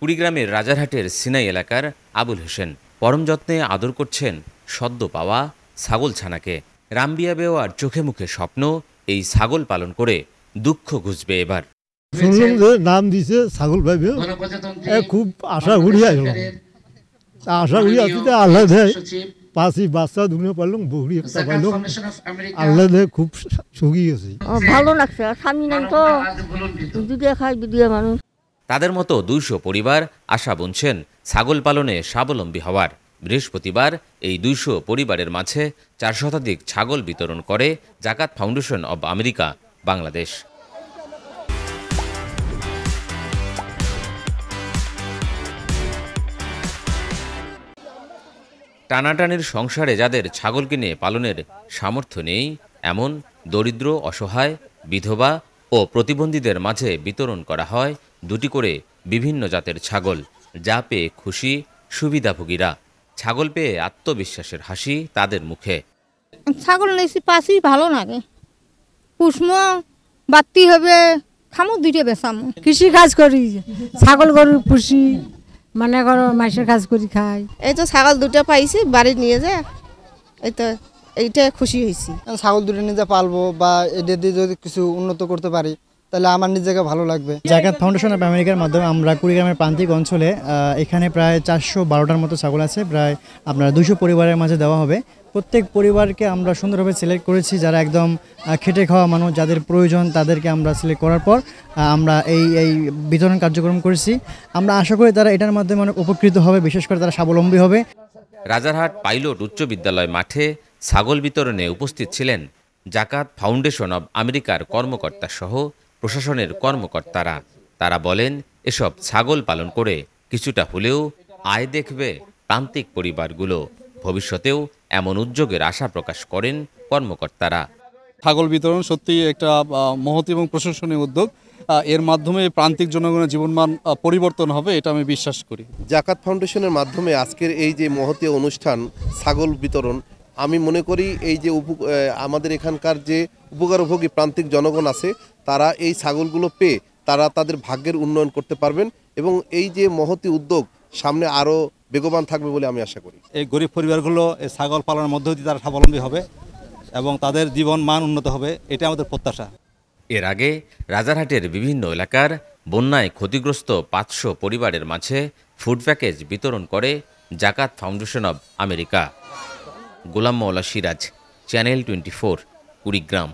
কুড়িগ্রামের রাজারহাটের সিনাই এলাকার আবুল হোসেন পরম যত্নে আদর করছেন সদ্য পাওয়া ছাগল ছানাকে। রামবিয়া বেওয়ার চোখে মুখে স্বপ্ন, এই ছাগল পালন করে দুঃখ ঘুচবে এবার। শুনলাম যে নাম দিছে ছাগল ভাইবে, খুব আশা করি আসলাম। আশা করি আসতে আল্লাহ দেয় পাঁচি বাচ্চা দুনে পারলাম, বকরি একটা পাইলাম, আল্লাহ দেয় খুব সুখী গেছি। ভালো লাগছে, স্বামী নাই তো দুধে খায় দুধে মানুষ। তাদের মতো 200 পরিবার আশা বুনছেন ছাগল পালনে স্বাবলম্বী হওয়ার। বৃহস্পতিবার এই 200 পরিবারের মাঝে 4 শতাধিক ছাগল বিতরণ করে Zakat foundation of America Bangladesh. টানাটানির সংসারে যাদের ছাগল কিনে পালনের সামর্থ্য নেই, এমন দরিদ্র, অসহায়, বিধবা ও প্রতিবন্ধীদের মাঝে বিতরণ করা হয় 2টি করে বিভিন্ন জাতের ছাগল, যা পেয়ে খুশি সুবিধাভোগীরা। ছাগল পেয়ে আত্মবিশ্বাসের হাসি তাদের মুখে। ছাগল নিয়েছি পাশি ভালো লাগে, পুষ্ম বাত্তি হবে, খামো দুইটা বেসামো। কৃষি কাজ করি, ছাগল গরু পুষি, মানে করো মাসের কাজ করি খাই। এই তো ছাগল দুটো পাইছি, বাড়ি নিয়ে যায়, এই তো এইটা খুশি হয়েছি। ছাগল দুটো নিজে পালবো বা এটা দিয়ে যদি কিছু উন্নত করতে পারি তাহলে আমার নিজেকে ভালো লাগবে। জাকাত ফাউন্ডেশন অব আমেরিকার মাধ্যমে আমরা কুড়িগ্রামের প্রান্তিক অঞ্চলে এখানে প্রায় 412টার মতো ছাগল আছে, প্রায় আপনার 200 পরিবারের মাঝে দেওয়া হবে। প্রত্যেক পরিবারকে আমরা সুন্দরভাবে সিলেক্ট করেছি, যারা একদম খেটে খাওয়া মানুষ, যাদের প্রয়োজন তাদেরকে আমরা সিলেক্ট করার পর আমরা এই বিতরণ কার্যক্রম করেছি। আমরা আশা করি তারা এটার মাধ্যমে অনেক উপকৃত হবে, বিশেষ করে তারা স্বাবলম্বী হবে। রাজারহাট পাইলট উচ্চ বিদ্যালয় মাঠে ছাগল বিতরণে উপস্থিত ছিলেন জাকাত ফাউন্ডেশন অব আমেরিকার কর্মকর্তা সহ প্রশাসনের কর্মকর্তারা। তারা বলেন, এসব ছাগল পালন করে কিছুটা হলেও আয় দেখবে প্রান্তিক পরিবারগুলো। ভবিষ্যতেও এমন উদ্যোগের আশা প্রকাশ করেন কর্মকর্তারা। ছাগল বিতরণ সত্যি একটা মহৎ এবং প্রশংসনীয় উদ্যোগ। এর মাধ্যমে প্রান্তিক জনগণের জীবনমান পরিবর্তন হবে, এটা আমি বিশ্বাস করি। জাকাত ফাউন্ডেশনের মাধ্যমে আজকের এই যে মহতী অনুষ্ঠান ছাগল বিতরণ, আমি মনে করি এই যে আমাদের এখানকার যে উপকারভোগী প্রান্তিক জনগণ আছে, তারা এই ছাগলগুলো পেয়ে তারা তাদের ভাগ্যের উন্নয়ন করতে পারবেন এবং এই যে মহতী উদ্যোগ সামনে আরও বেগবান থাকবে বলে আমি আশা করি। এই গরিব পরিবারগুলো এই ছাগল পালনের মধ্য দিয়ে তারা স্বাবলম্বী হবে এবং তাদের জীবন মান উন্নত হবে, এটা আমাদের প্রত্যাশা। এর আগে রাজারহাটের বিভিন্ন এলাকার বন্যায় ক্ষতিগ্রস্ত 500 পরিবারের মাঝে ফুড প্যাকেজ বিতরণ করে Zakat foundation of America. Golam Mowla Siraj, channel 24, Kurigram.